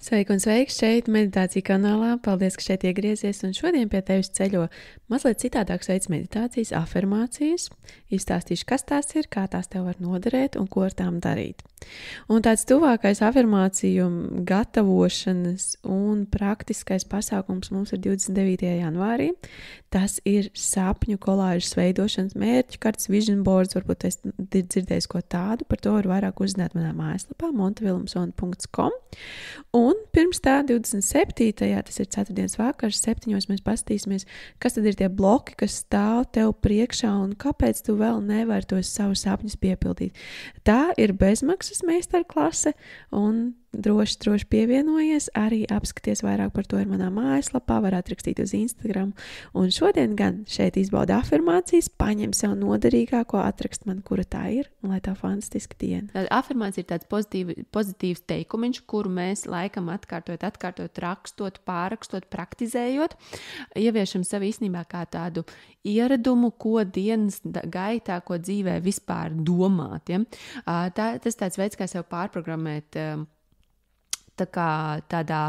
Sveiki un sveiks šeit, meditācija kanālā. Paldies, ka šeit iegriezies. Un šodien pie tevis ceļo mazliet citādāks veids meditācijas, afirmācijas. Izstāstīšu, kas tās ir, kā tās tev var noderēt un ko ar tām darīt. Un tāds tuvākais afirmāciju gatavošanas un praktiskais pasākums mums ir 29. janvārī. Tas ir sapņu kolāžas veidošanas mērķu kartes, vision boards. Varbūt es dzirdēju ko tādu, par to var vairāk uzzināt manā mājaslapā montavilmsone.com. Un pirms tā 27. tas ir ceturtdienas vakars, 7. mēs paskatīsimies, kas tad ir tie bloki, kas stāv tev priekšā un kāpēc tu vēl nevari tos savus sapņus piepildīt. Tā ir bezmaksas meistarklase un droši pievienojies, arī apskaties vairāk par to ir manā mājaslapā, var atrakstīt uz Instagram. Un šodien gan šeit izbauda afirmācijas, paņem sev noderīgāko, atrakst man, kura tā ir, un lai tā fantastiska diena. Tad afirmācija ir tāds pozitīvs teikumiņš, kuru mēs laikam atkārtot, rakstot, pārrakstot, praktizējot, ieviešam sev īstenībā kā tādu ieradumu, ko dienas gaitā, ko dzīvē vispār domāt. Ja? Tas tāds veids, kā sev pārprogrammēt tādā,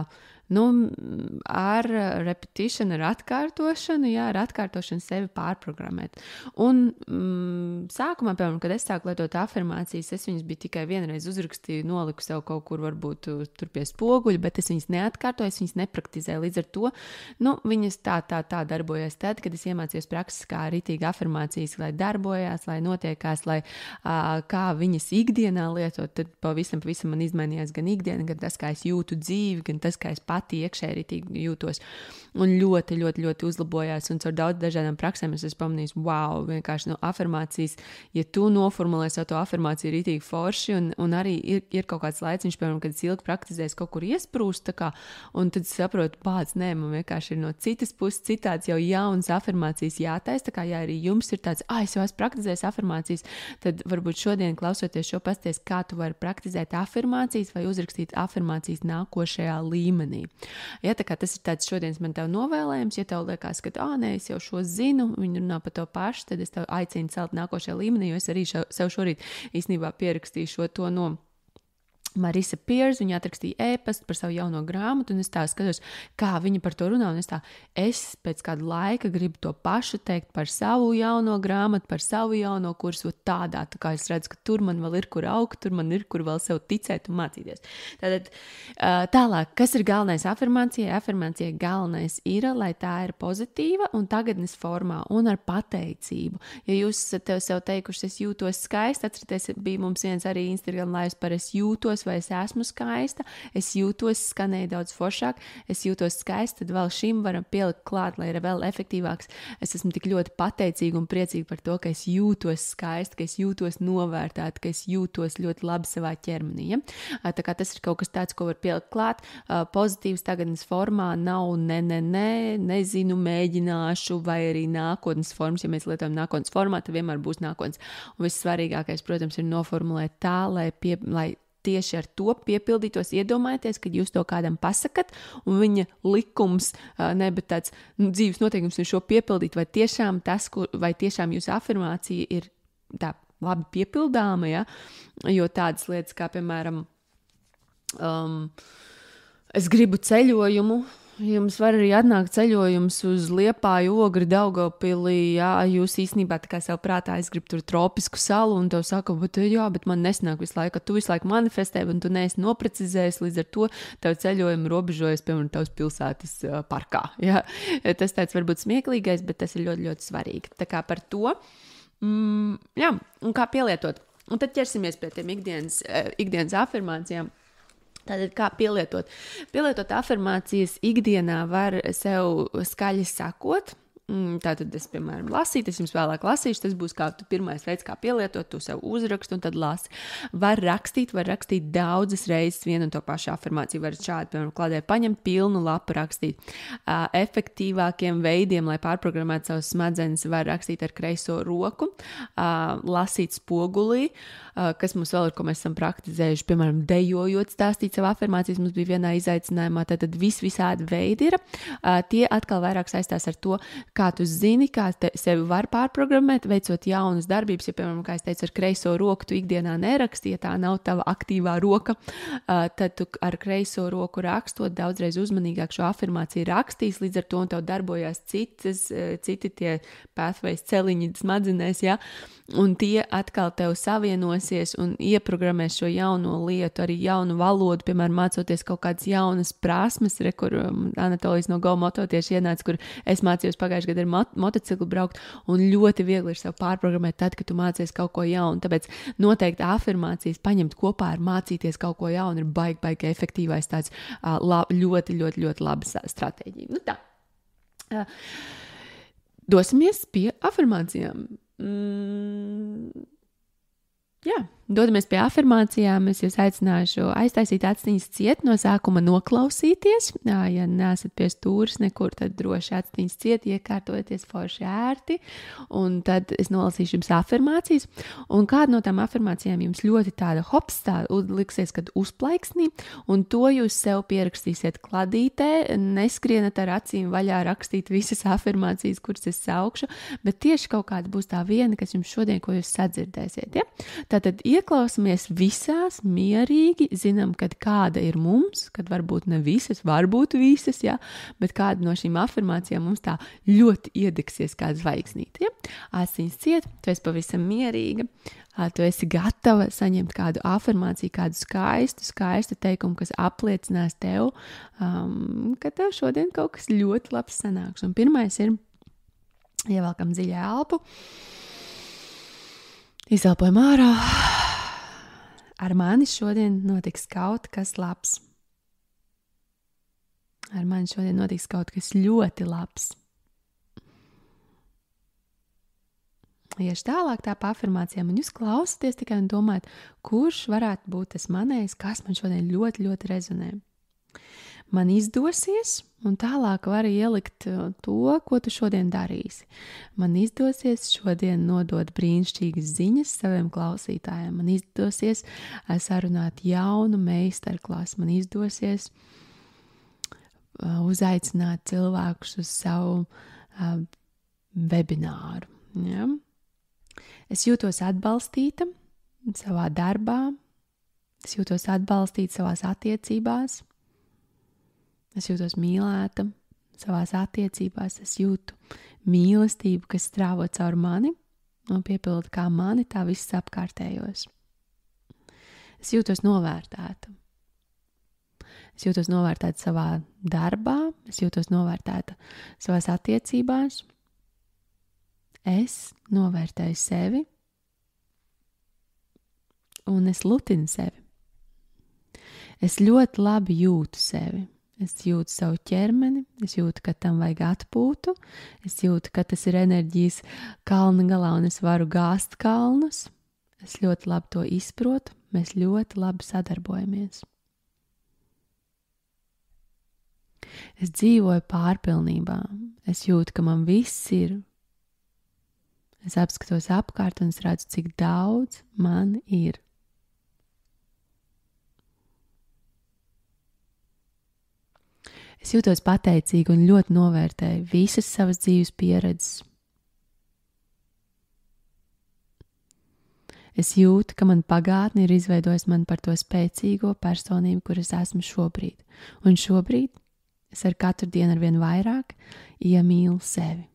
ar repetition, ar atkārtošanu, ar atkārtošanu sevi pārprogrammēt. Un sākumā, piemēram, kad es sāku lietot afirmācijas, es viņas biju tikai vienreiz uzrakstīju, noliku sev kaut kur varbūt tur pie spoguļa, bet es viņas neatkārtoju, es viņas nepraktizēju. Līdz ar to, viņas tā darbojās tad, kad es iemācījos prakses, kā ritīgi afirmācijas, lai darbojās, lai notiekās, lai kā viņas ikdienā lietot, tad pavisam man izmainījās gan ikdiena, gan tas, kā es jūtu dzīvi, gan tas, kā es pati iekšēji ritīgi jūtos. Un ļoti uzlabojās. Un caur daudz dažādām praksēm es esmu pamanījis, wow, vienkārši afirmācijas, ja tu noformulē savu to afirmāciju ritīgi forši, un arī ir kaut kāds laiciņš, piemēram, kad es ilgi praktizēju, kaut kur iesprūst, un tad saprotu, man vienkārši ir no citas puses citāds jau jaunas afirmācijas jātaisa, ja arī jums ir tāds, es jau esmu praktizējis afirmācijas, tad varbūt šodien klausoties šo pasties, kā tu vari praktizēt afirmācijas vai uzrakstīt afirmācijas nākošajā līmenī. Ja, tas ir tāds šodienas man tev novēlējums, ja tev liekas, ka es jau šo zinu, viņi runā par to pašu, tad es tev aicinu celt nākošajā līmenī, jo es arī sev šorīt īstenībā pierakstīju šo to no Marisa Peers, viņa atrakstīja ēpastu par savu jauno grāmatu, un es tā skatos, kā viņa par to runā, un es pēc kāda laika gribu to pašu teikt par savu jauno grāmatu, par savu jauno kursu, tādā, tā kā es redzu, ka tur man vēl ir kur augt, tur man ir kur vēl sev ticēt un mācīties. Tātad tālāk, kas ir galvenais afirmācijai? Afirmācijai galvenais ir, lai tā ir pozitīva un tagadnes formā un ar pateicību. Ja jūs esat sev teikuši, es jūtos skaisti, atcerieties, bija mums viens arī Instagram lives par es jūtos, vai es esmu skaista, es jūtos, skanēja daudz foršāk, es jūtos skaista, tad vēl šim varam pielikt klāt, lai ir vēl efektīvāks. Es esmu tik ļoti pateicīga un priecīga par to, ka es jūtos skaista, ka es jūtos novērtēta, ka es jūtos ļoti labi savā ķermenī. Ja? Tā kā tas ir kaut kas tāds, ko var pielikt klāt. Pozitīvs tagadnes formā nav nezinu, mēģināšu, vai arī nākotnes formas. Ja mēs lietojam nākotnes formā, tad vienmēr būs nākotnes. Un vissvarīgākais, protams, ir noformulēt tā, lai tieši ar to piepildītos, iedomājieties, kad jūs to kādam pasakat, un viņa likums, bet tāds dzīves noteikums ir šo piepildīt, vai tiešām jūsu afirmācija ir tā labi piepildāma, ja? Jo tādas lietas kā, piemēram, es gribu ceļojumu, jums var arī atnākt ceļojums uz Liepāju, Ogri, Daugavpili, jūs īstenībā tā kā sev prātā, es gribu tur tropisku salu, un tev saka, bet man nesanāk visu laiku, tu visu laiku manifestē, un tu neesi noprecizējis, līdz ar to tev ceļojumi robežojas, piemēram, tavs pilsētas parkā. Ja? Tas tāds varbūt smieklīgais, bet tas ir ļoti, ļoti svarīgi. Tā kā par to, un kā pielietot. Un tad ķersimies pie tiem ikdienas afirmācijām. Tātad kā pielietot? Pielietot afirmācijas ikdienā var sev skaļi sakot. Tātad es, piemēram, lasītu, es jums vēlāk lasīšu, tas būs kā pirmais veids, kā pielietot, tu sev uzrakstu un tad lasi. Var rakstīt daudzas reizes vienu un to pašu afirmāciju, var šādi, piemēram, klādē paņemt pilnu lapu rakstīt. Efektīvākiem veidiem, lai pārprogrammētu savus smadzenes, var rakstīt ar kreiso roku, lasīt spogulī, kas mums vēl ir, ko mēs esam praktizējuši, piemēram, dejojot, stāstīt savu afirmācijas, mums bija vienā izaicinājumā, tad visādi veidi ir. Tie atkal vairāk saistās ar to, kā tu zini, kā sevi var pārprogrammēt, veicot jaunas darbības. Ja, piemēram, kā es teicu, ar kreiso roku tu ikdienā neraksti, ja tā nav tava aktīvā roka, tad tu ar kreiso roku rakstot daudzreiz uzmanīgāk šo afirmāciju rakstīs, līdz ar to un tev darbojās citi tie pathways celiņi smadzenēs, ja? Un tie atkal tev savienosies un ieprogrammēs šo jauno lietu, arī jaunu valodu, piemēram, mācoties kaut kādas jaunas prasmes, kur Anatolijas no Go Moto tieši ienāca, kur es mācījos pagājušajā gadā ar motociklu braukt, un ļoti viegli ir sev pārprogrammēt tad, kad tu mācies kaut ko jaunu. Tāpēc noteikti afirmācijas paņemt kopā ar mācīties kaut ko jaunu ir baigi efektīvais tāds ļoti labs stratēģija. Nu tā. Dosimies pie afirmācijām. Jā, dodamies pie afirmācijām. Es jūs aicināšu aiztaisīt aciņas ciet, no sākuma noklausīties. Ja neesat pie stūres nekur, tad droši aciņas ciet, iekārtojieties forši ērti. Un tad es nolasīšu jums afirmācijas. Un kāda no tām afirmācijām jums ļoti tāda liksies, kad uzplaiksnī. Un to jūs sev pierakstīsiet kladītē. Neskrienat ar acīm vaļā rakstīt visas afirmācijas, kuras es saukšu. Bet tieši kaut kāda būs tā viena, kas jums šodien, ko jūs sadzirdēsiet. Ja? Tātad ieklausamies visās mierīgi, zinām, kad kāda ir mums, kad varbūt ne visas, varbūt visas, ja? Bet kāda no šīm afirmācijām mums tā ļoti iedegsies kā zvaigznīte. Ja? Asiņas ciet, tu esi pavisam mierīga, tu esi gatava saņemt kādu afirmāciju, kādu skaistu teikumu, kas apliecinās tev, ka tev šodien kaut kas ļoti labs sanāks. Un pirmais ir, ievelkam dziļu elpu, izelpojam ārā. Ar mani šodien notiks kaut kas labs. Ar mani šodien notiks kaut kas ļoti labs. Iešu tālāk tā pa afirmācijām, un jūs klausaties tikai un domājat, kurš varētu būt tas manējs, kas man šodien ļoti rezonē. Man izdosies, un tālāk var ielikt to, ko tu šodien darīsi. Man izdosies šodien nodot brīnišķīgas ziņas saviem klausītājiem. Man izdosies sarunāt jaunu meistarklasu. Man izdosies uzaicināt cilvēkus uz savu webināru. Ja? Es jūtos atbalstīta savā darbā. Es jūtos atbalstīta savās attiecībās. Es jūtos mīlēta savās attiecībās, es jūtu mīlestību, kas strāvo caur mani un piepilda kā mani, tā viss apkārtējos. Es jūtos novērtēta. Es jūtos novērtēta savā darbā, es jūtos novērtēta savās attiecībās. Es novērtēju sevi un es lutinu sevi. Es ļoti labi jūtu sevi. Es jūtu savu ķermeni, es jūtu, ka tam vajag atpūtu, es jūtu, ka tas ir enerģijas kalna galā un es varu gāzt kalnus. Es ļoti labi to izprotu, mēs ļoti labi sadarbojamies. Es dzīvoju pārpilnībā, es jūtu, ka man viss ir. Es apskatos apkārt un es redzu, cik daudz man ir. Es jūtos pateicīga un ļoti novērtēju visas savas dzīves pieredzes. Es jūtu, ka man pagātne ir izveidojusi man par to spēcīgo personību, kur es esmu šobrīd. Un šobrīd es ar katru dienu arvien vairāk iemīlu sevi.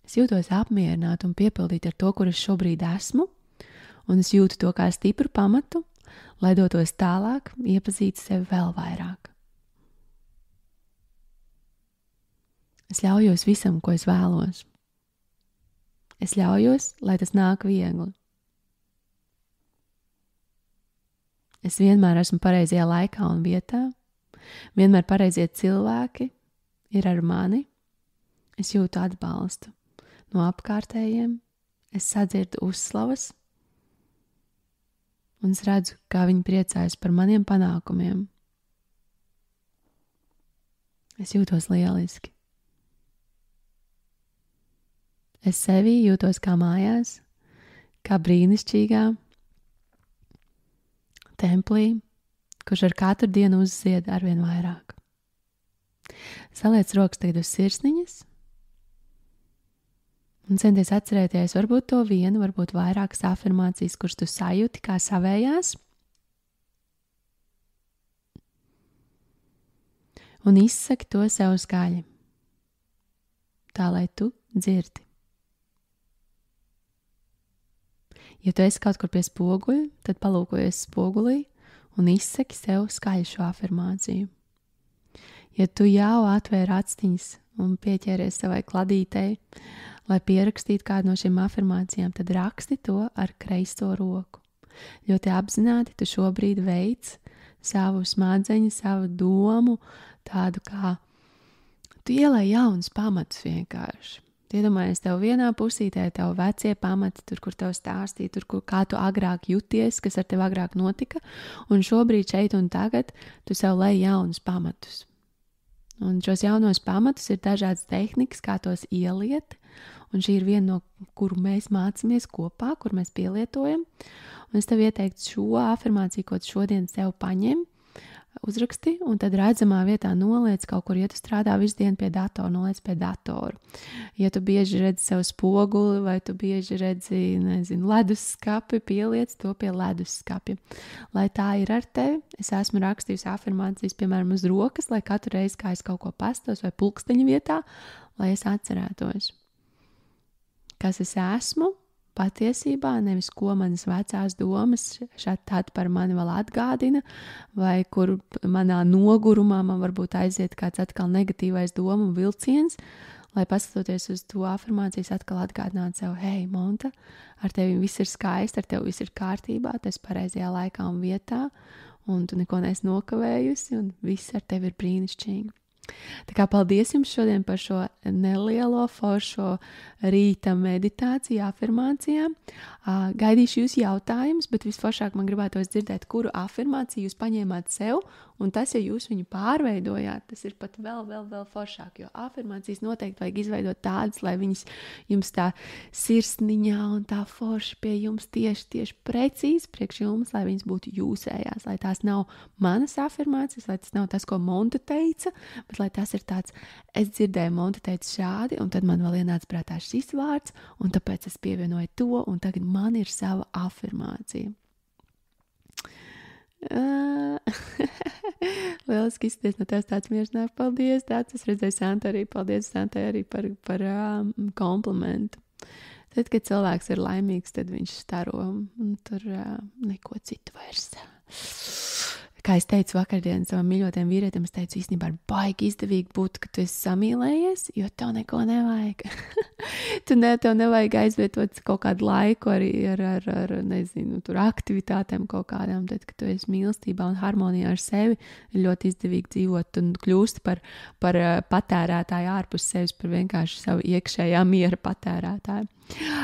Es jūtos apmierināta un piepildīta ar to, kur es šobrīd esmu, un es jūtu to kā stipru pamatu, lai dotos tālāk, iepazītu sevi vēl vairāk. Es ļaujos visam, ko es vēlos. Es ļaujos, lai tas nāk viegli. Es vienmēr esmu pareizajā laikā un vietā. Vienmēr pareizie cilvēki ir ar mani. Es jūtu atbalstu no apkārtējiem. Es sadzirdu uzslavas. Un es redzu, kā viņi priecājas par maniem panākumiem. Es jūtos lieliski. Es sevī jūtos kā mājās, kā brīnišķīgā templī, kurš ar katru dienu uzzied arvien vairāk. Saliec rokas tagad uz sirsniņas. Un centies atcerēties varbūt to vienu, varbūt vairākas afirmācijas, kuras tu sajūti kā savējās. Un izsaki to sev skaļi. Tā, lai tu dzirdi. Ja tu esi kaut kur pie spoguļa, tad palūkojies spogulī un izsaki sev skaļi šo afirmāciju. Ja tu jau atvēri actiņas un pieķēries savai kladītei, lai pierakstītu kādu no šīm afirmācijām, tad raksti to ar kreiso roku. Ļoti apzināti tu šobrīd veic savu smadzeņu, savu domu, tādu kā tu ielai jaunus pamatus vienkārši. Iedomājies tev vienā pusītē, tev vecie pamati, tur, kur tev stāstīja, tur, kā tu agrāk juties, kas ar tevi agrāk notika, un šobrīd šeit un tagad tu sev lej jaunus pamatus. Un šos jaunos pamatus ir dažādas tehnikas, kā tos ieliet, un šī ir viena no, kuru mēs mācāmies kopā, kur mēs pielietojam. Un es tev ieteiktu šo afirmāciju, ko tu šodien sev paņem, uzraksti, un tad redzamā vietā noliec kaut kur, ja tu strādā visu dienu pie datora, noliec pie datora. Ja tu bieži redzi sev spoguli, vai tu bieži redzi, ledusskapi, pieliec to pie ledusskapja. Lai tā ir ar tevi, es esmu rakstījusi afirmācijas, piemēram, uz rokas, lai katru reizi, kā es kaut ko pastos vai pulksteņa vietā, lai es atcerētos, kas es esmu, patiesībā, nevis ko manas vecās domas šādi par mani vēl atgādina, vai kur manā nogurumā man varbūt aiziet kāds atkal negatīvais domu vilciens, lai paskatoties uz to afirmācijas atkal atgādināt sev, hei, Monta, ar tevi viss ir skaisti, ar tevi viss ir kārtībā, tas pareizajā laikā un vietā, un tu neko neesi nokavējusi, un viss ar tevi ir brīnišķīgi. Tā kā paldies jums šodien par šo nelielo foršo rīta meditāciju, afirmācijām. Gaidīšu jūs jautājumus, bet visforšāk man gribētos dzirdēt, kuru afirmāciju jūs paņēmāt sev, un tas, ja jūs viņu pārveidojāt, tas ir pat vēl foršāk, jo afirmācijas noteikti vajag izveidot tādas, lai viņas jums tā sirsniņā un tā forši pie jums tieši precīzi priekš jums, lai viņas būtu jūsējās, lai tās nav manas afirmācijas, lai tas nav tas, ko Monta teica, bet lai tas ir tāds, es dzirdēju, Monta teica šādi, un tad man vēl ienāca prātā šis vārds, un tāpēc es pievienoju to, un tagad man ir sava afirmācija. Lieliski izsties no tevis tāds miežnāk. Paldies, tāds es redzēju Santai arī. Paldies Santai arī par komplimentu. Tad, kad cilvēks ir laimīgs, tad viņš staro un tur neko citu vairs. Kā es teicu vakardien savam mīļotajam vīrietim, es teicu, īstenībā ir baigi izdevīgi būt, ka tu esi samīlējies, jo tev neko nevajag. Tev nevajag aizvietot kaut kādu laiku arī ar nezinu, tur aktivitātēm kaut kādām, tad, kad tu esi mīlestībā un harmonijā ar sevi, ir ļoti izdevīgi dzīvot un kļūst par patērētāju ārpus sevis, par vienkārši savu iekšējā miera patērētāju.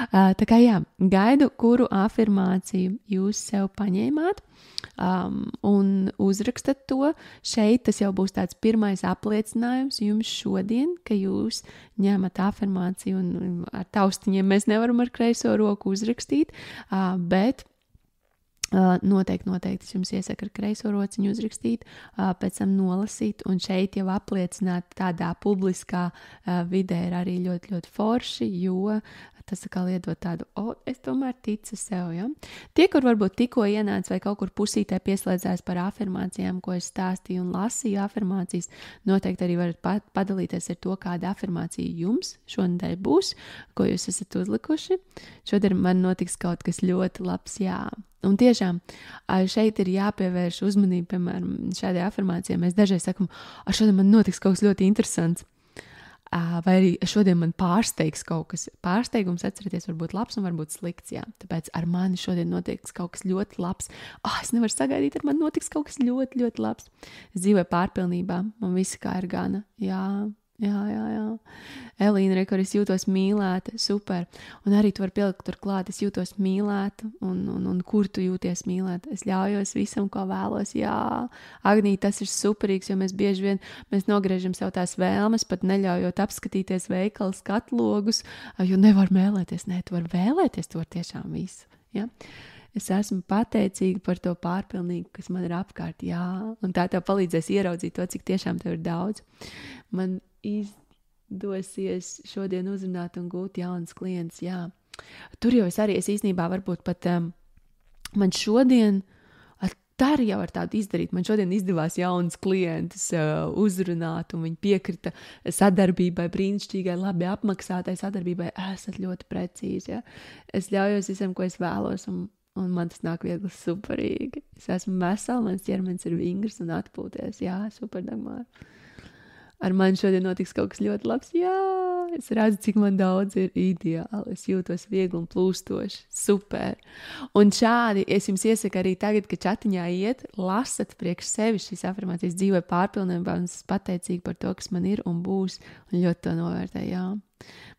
Tā kā jā, gaidu, kuru afirmāciju jūs sev paņēmāt, un uzrakstat to. Šeit tas jau būs tāds pirmais apliecinājums jums šodien, ka jūs ņemat afirmāciju, un ar taustiņiem mēs nevaram ar kreiso roku uzrakstīt, bet noteikti es jums iesaku ar kreiso rociņu uzrakstīt, pēc tam nolasīt, un šeit jau apliecināt tādā publiskā vidē ir arī ļoti, ļoti forši, jo tas atkal iedod tādu, es tomēr ticu sev, ja? Tie, kur varbūt tikko ienāca vai kaut kur pusītē pieslēdzās par afirmācijām, ko es stāstīju un lasīju afirmācijas, noteikti arī varat padalīties ar to, kāda afirmācija jums šonadēļ būs, ko jūs esat uzlikuši. Šodien man notiks kaut kas ļoti labs, jā. Un tiešām šeit ir jāpievērš uzmanība, piemēram, šādai afirmācijai. Mēs dažreiz sakam, šodien man notiks kaut kas ļoti interesants. Vai arī šodien man pārsteigs kaut kas. Pārsteigums, atcerieties, var būt labs un var būt slikts, jā. Tāpēc ar mani šodien notiks kaut kas ļoti labs. Es nevaru sagaidīt, ar mani notiks kaut kas ļoti, ļoti labs. Es dzīvoju pārpilnībā, man visi kā ir gana, jā. Elīna, kur es jūtos mīlēta, super. Un arī tu vari pielikt tur klāt, es jūtos mīlēta, un kur tu jūties mīlēta. Es ļaujos visam, ko vēlos, jā. Agnī, tas ir superīgs, jo mēs bieži vien nogriežam sev tās vēlmes, pat neļaujot apskatīties veikalu skatlogus, jo nevar vēlēties, tu vari vēlēties, tu vari tiešām visu, ja. Es esmu pateicīga par to pārpilnīgu, kas man ir apkārt, jā, un tā tev palīdzēs ieraudzīt to, cik tiešām tev ir daudz. man izdosies šodien uzrunāt un gūt jaunas klientus, jā. Tur jau es īstenībā varbūt pat man šodien tā arī jau var tādu izdarīt. Man šodien izdevās jaunas klientus uzrunāt, un viņi piekrita sadarbībai, brīnišķīgai, labi apmaksātai sadarbībai. Esat ļoti precīzi, ja? Es ļaujos visam, ko es vēlos, un man tas nāk viegli superīgi. Es esmu vesela, mans ķermenis ir vingrs un atpūties. Jā, super, Dagmāra. Ar mani šodien notiks kaut kas ļoti labs. Jā, es redzu, cik man daudz ir ideāli. Es jūtos viegli un plūstoši. Super. Un šādi es jums iesaku arī tagad, kad čatiņā iet, lasat priekš sevi šīs afirmācijas, dzīvoju pārpilnībā un esmu pateicīgi par to, kas man ir un būs. Un ļoti to novērtē, jā.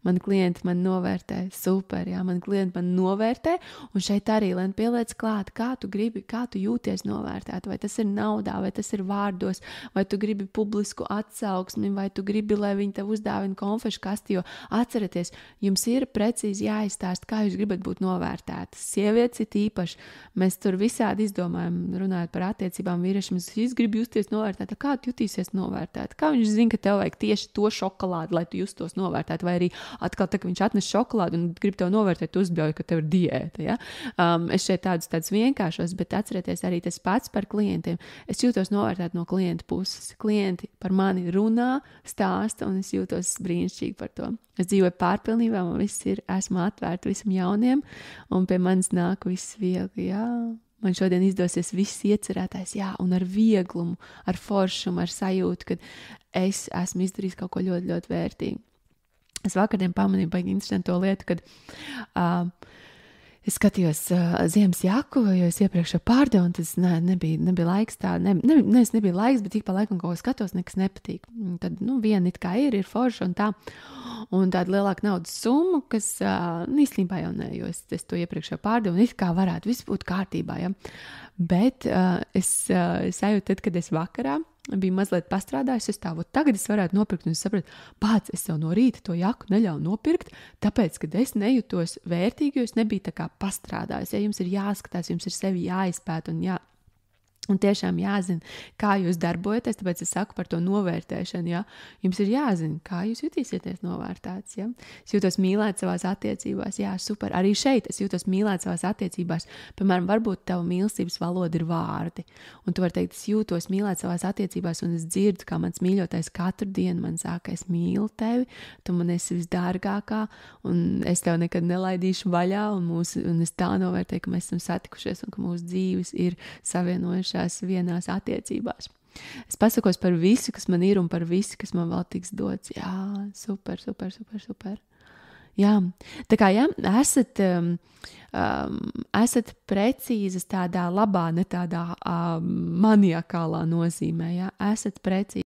Mani klienti man novērtē, super, jā, mani klienti man novērtē, un šeit arī, lai pieliec klāt, kā tu gribi, kā tu jūties novērtēt, vai tas ir naudā, vai tas ir vārdos, vai tu gribi publisku atsauksmi, vai tu gribi, lai viņi tev uzdāvina konfešu kasti, jo atcerieties, jums ir precīzi jāizstāst, kā jūs gribat būt novērtētas. Sievietes ir īpaši, mēs tur visādi izdomājam, runājot par attiecībām vīriešiem, es gribu justies novērtēta, kā tu jutīsies novērtēta, kā viņš zina, ka tev vajag tieši to šokolādi, lai tu justos novērtēt, vai arī atkal tā, ka viņš atnes šokolādi un grib tev novērtēt, tu uzbļauj, ka tev ir diēta, ja? Es šeit tādus vienkāršos, bet atcerieties arī tas pats par klientiem. Es jūtos novērtēt no klienta puses. Klienti par mani runā, stāsta, un es jūtos brīnišķīgi par to. Es dzīvoju pārpilnībā, man viss ir, esmu atvērta visam jauniem, un pie manis nāk viss viegli, jā. Man šodien izdosies viss iecerētais, jā, un ar vieglumu, ar foršumu, ar sajūtu, ka es esmu izdarījis kaut ko ļoti, ļoti vērtīgu. Es vakardien pamanīju baigi interesantu lietu, kad es skatījos ziemas jaku, jo es iepriekš jau pārdevu, un tas nebija laiks tā, nebija laiks, bet tik pa laikam kaut ko skatos, nekas nepatīk. Tad, viena it kā ir forša un tā, un tāda lielāka naudas summa, kas īstenībā jau ne, jo es to iepriekš jau pārdevu, un it kā varētu viss būt kārtībā, ja. Bet es sajūtu tad, kad es vakarā biju mazliet pastrādājis, tagad es varētu nopirkt, un es sapratu, pats es sev no rīta to jaku neļauju nopirkt, tāpēc, kad es nejūtos vērtīgi, jo es nebiju tā kā pastrādājis. Ja jums ir jāskatās, jums ir sevi jāizpēt un tiešām jāzina, kā jūs darbojaties, tāpēc es saku par to novērtēšanu, ja? Jums ir jāzina, kā jūs jutīsieties novērtēts, ja? Es jūtos mīlēt savās attiecībās, jā, super. Arī šeit es jūtos mīlēt savās attiecībās. Piemēram, varbūt tava mīlestības valoda ir vārdi, un tu vari teikt, es jūtos mīlēt savās attiecībās, un es dzirdu, kā mans mīļotais katru dienu man saka, es mīlu tevi, tu man esi visdārgākā, un es tev nekad nelaidīšu vaļā, un es tā novērtēju, ka mēs esam satikušies, un ka mūsu dzīves ir savienojušās vienās attiecībās. Es pasakos par visu, kas man ir, un par visu, kas man vēl tiks dots. Jā, super, super, super, super. Jā, tā kā, jā, esat precīzas tādā labā, ne tādā maniakālā nozīmē, jā, esat precīzi.